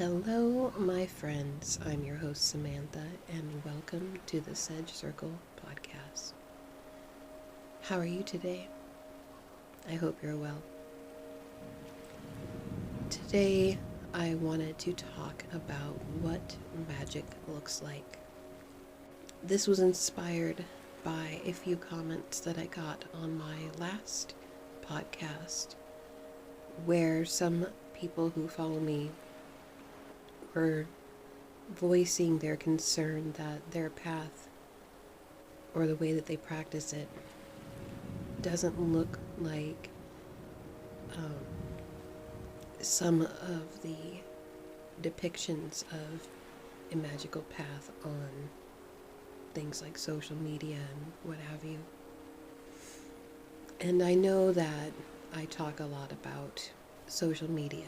Hello, my friends. I'm your host, Samantha, and welcome to the Sedge Circle podcast. How are you today? I hope you're well. Today, I wanted to talk about what magic looks like. This was inspired by a few comments that I got on my last podcast, where some people who follow me were voicing their concern that their path or the way that they practice it doesn't look like some of the depictions of a magical path on things like social media and what have you. And I know that I talk a lot about social media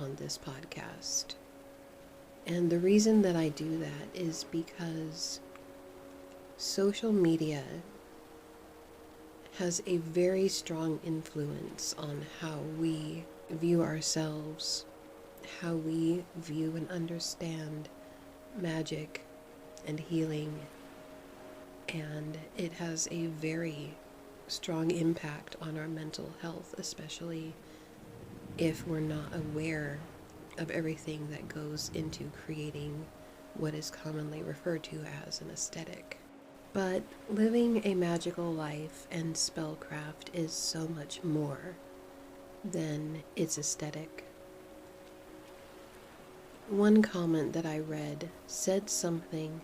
on this podcast. And the reason that I do that is because social media has a very strong influence on how we view ourselves, how we view and understand magic and healing, and it has a very strong impact on our mental health, especially if we're not aware of everything that goes into creating what is commonly referred to as an aesthetic. But living a magical life and spellcraft is so much more than its aesthetic. One comment that I read said something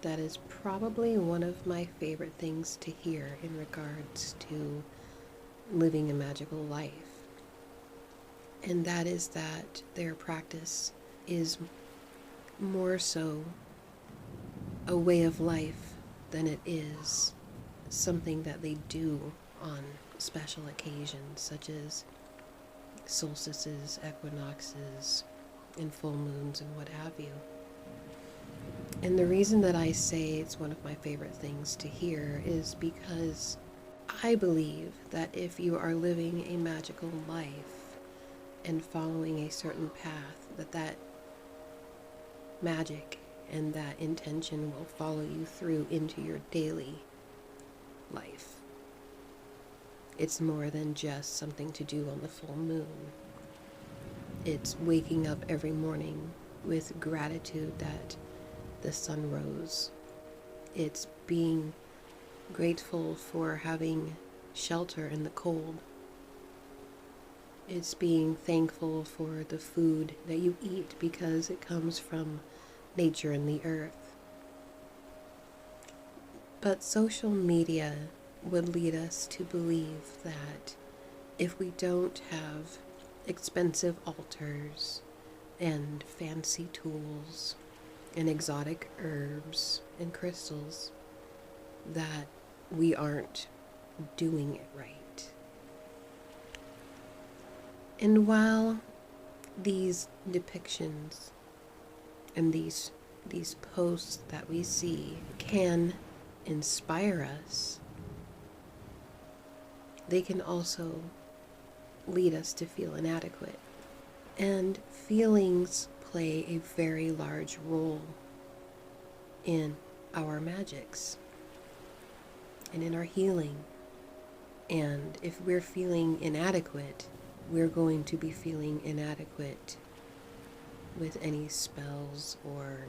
that is probably one of my favorite things to hear in regards to living a magical life. And that is that their practice is more so a way of life than it is something that they do on special occasions, such as solstices, equinoxes, and full moons, and what have you. And the reason that I say it's one of my favorite things to hear is because I believe that if you are living a magical life and following a certain path, that magic and that intention will follow you through into your daily life. It's more than just something to do on the full moon. It's waking up every morning with gratitude that the sun rose. It's being grateful for having shelter in the cold. It's being thankful for the food that you eat because it comes from nature and the earth. But social media would lead us to believe that if we don't have expensive altars and fancy tools and exotic herbs and crystals, that we aren't doing it right. And while these depictions and these posts that we see can inspire us, they can also lead us to feel inadequate. And feelings play a very large role in our magics and in our healing. And if we're feeling inadequate, we're going to be feeling inadequate with any spells or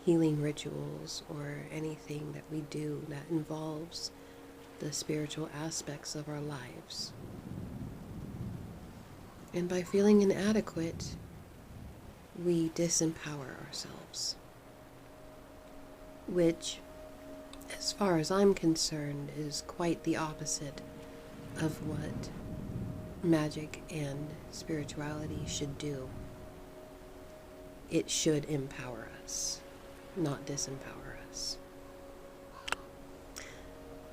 healing rituals or anything that we do that involves the spiritual aspects of our lives. And by feeling inadequate, we disempower ourselves, which, as far as I'm concerned, is quite the opposite of what magic and spirituality should do. It should empower us, not disempower us.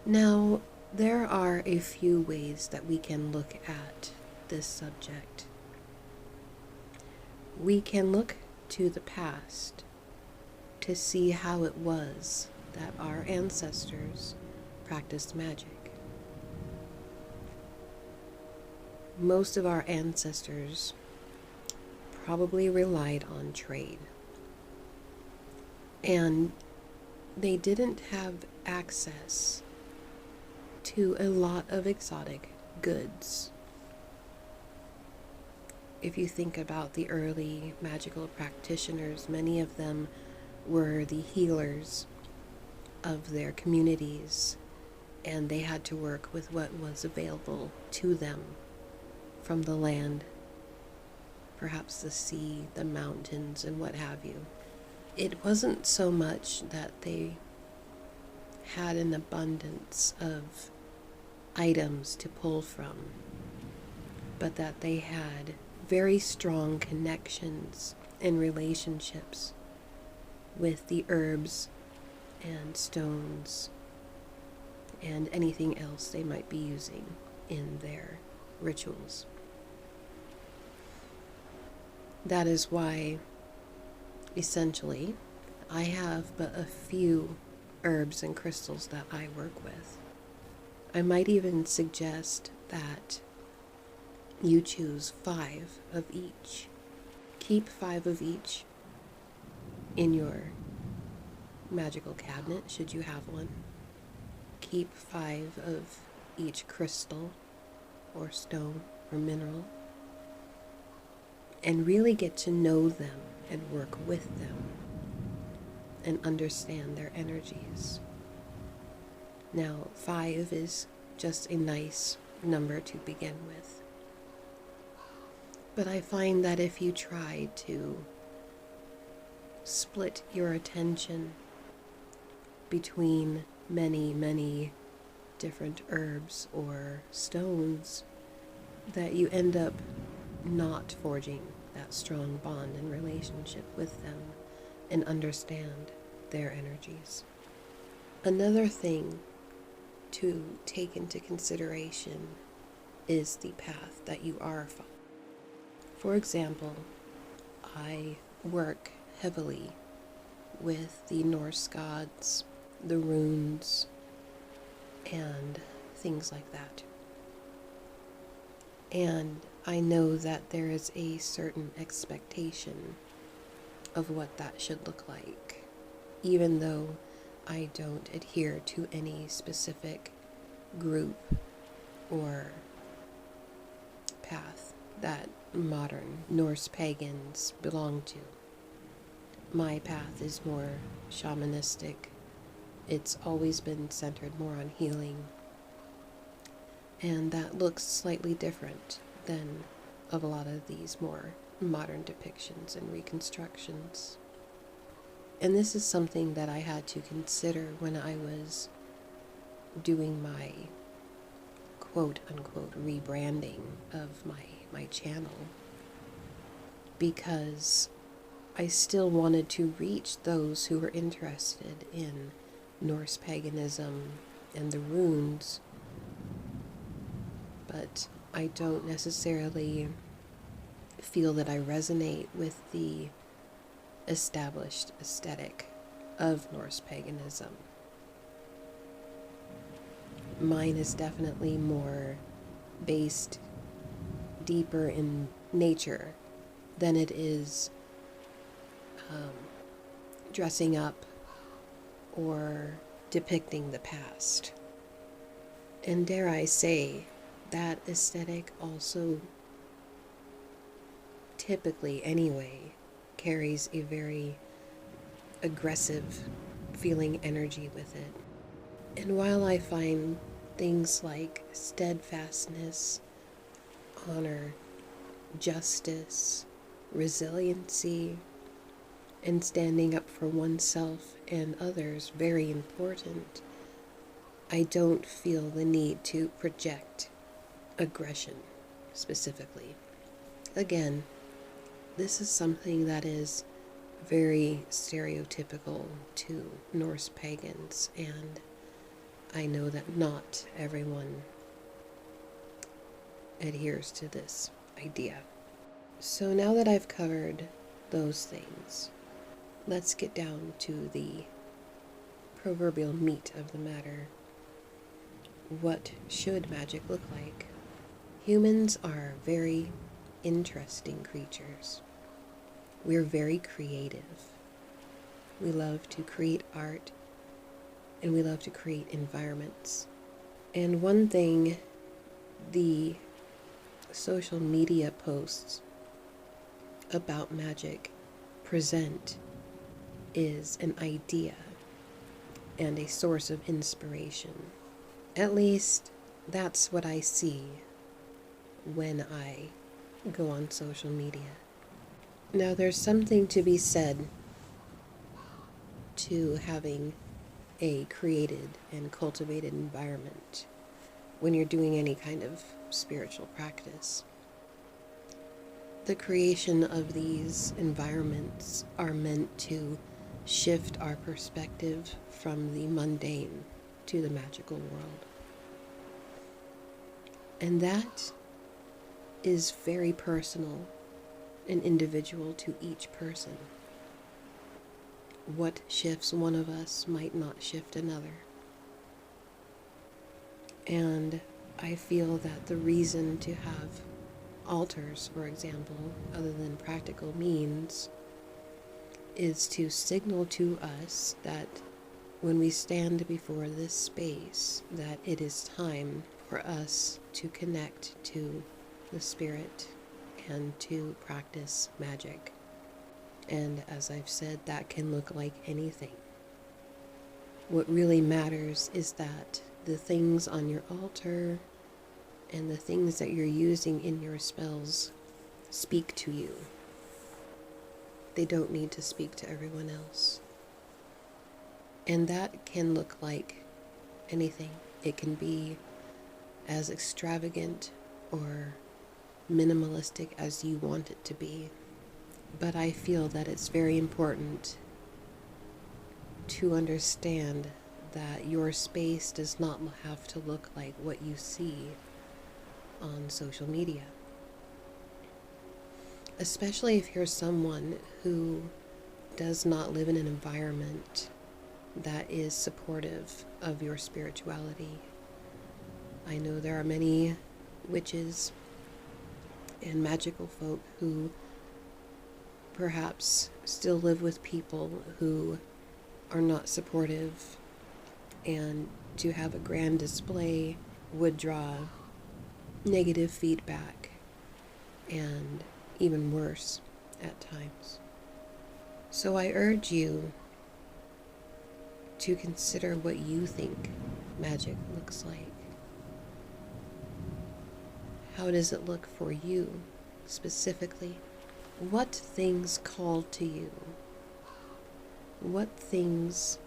Now, there are a few ways that we can look at this subject. We can look to the past to see how it was that our ancestors practiced magic. Most of our ancestors probably relied on trade. And they didn't have access to a lot of exotic goods. If you think about the early magical practitioners, many of them were the healers of their communities, and they had to work with what was available to them from the land, perhaps the sea, the mountains, and what have you. It wasn't so much that they had an abundance of items to pull from, but that they had very strong connections and relationships with the herbs and stones and anything else they might be using in their rituals. That is why, essentially, I have but a few herbs and crystals that I work with. I might even suggest that you choose 5 of each. Keep 5 of each in your magical cabinet, should you have one. Keep 5 of each crystal or stone or mineral, and really get to know them and work with them and understand their energies. Now, 5 is just a nice number to begin with. But I find that if you try to split your attention between many, many different herbs or stones, that you end up not forging that strong bond and relationship with them and understand their energies. Another thing to take into consideration is the path that you are following. For example, I work heavily with the Norse gods, the runes, and things like that. And I know that there is a certain expectation of what that should look like, even though I don't adhere to any specific group or path that modern Norse pagans belong to. My path is more shamanistic. It's always been centered more on healing, and that looks slightly different than of a lot of these more modern depictions and reconstructions. And this is something that I had to consider when I was doing my quote-unquote rebranding of my channel, because I still wanted to reach those who were interested in Norse paganism and the runes, but I don't necessarily feel that I resonate with the established aesthetic of Norse paganism. Mine is definitely more based deeper in nature than it is dressing up or depicting the past. And dare I say, that aesthetic also typically anyway carries a very aggressive feeling energy with it. And while I find things like steadfastness, honor, justice, resiliency, and standing up for oneself and others very important, I don't feel the need to project aggression specifically. Again, this is something that is very stereotypical to Norse pagans, and I know that not everyone adheres to this idea. So now that I've covered those things, let's get down to the proverbial meat of the matter. What should magic look like? Humans are very interesting creatures. We're very creative. We love to create art, and we love to create environments. And one thing the social media posts about magic present is an idea and a source of inspiration. At least that's what I see when I go on social media. Now, there's something to be said to having a created and cultivated environment when you're doing any kind of spiritual practice. The creation of these environments are meant to shift our perspective from the mundane to the magical world. And that is very personal and individual to each person. What shifts one of us might not shift another. And I feel that the reason to have altars, for example, other than practical means, is to signal to us that when we stand before this space, that it is time for us to connect to the spirit and to practice magic. And as I've said, that can look like anything. What really matters is that the things on your altar and the things that you're using in your spells speak to you. They don't need to speak to everyone else. And that can look like anything. It can be as extravagant or minimalistic as you want it to be. But I feel that it's very important to understand that your space does not have to look like what you see on social media. Especially if you're someone who does not live in an environment that is supportive of your spirituality. I know there are many witches and magical folk who perhaps still live with people who are not supportive, and to have a grand display would draw negative feedback and even worse at times. So I urge you to consider what you think magic looks like. How does it look for you specifically? What things call to you? What things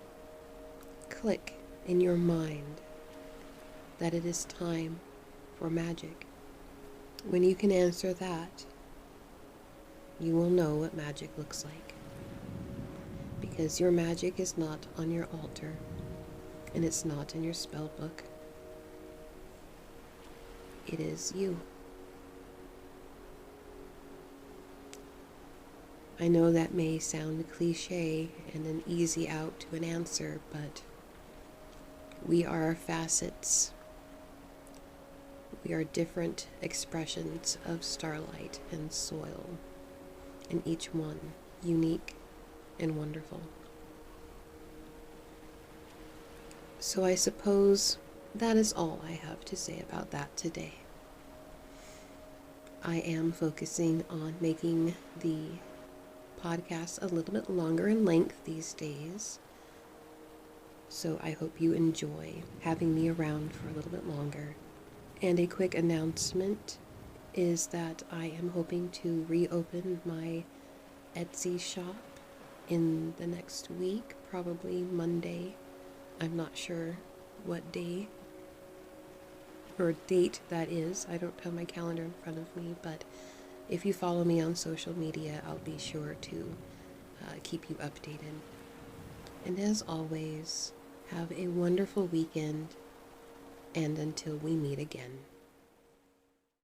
click in your mind that it is time for magic? When you can answer that, you will know what magic looks like. Because your magic is not on your altar, and it's not in your spell book. It is you. I know that may sound cliche and an easy out to an answer, but we are facets. We are different expressions of starlight and soil, and each one unique and wonderful. So I suppose that is all I have to say about that today. I am focusing on making the podcast a little bit longer in length these days. So I hope you enjoy having me around for a little bit longer. And a quick announcement is that I am hoping to reopen my Etsy shop in the next week, probably Monday. I'm not sure what day or date that is. I don't have my calendar in front of me, but if you follow me on social media, I'll be sure to keep you updated. And as always, have a wonderful weekend, and until we meet again.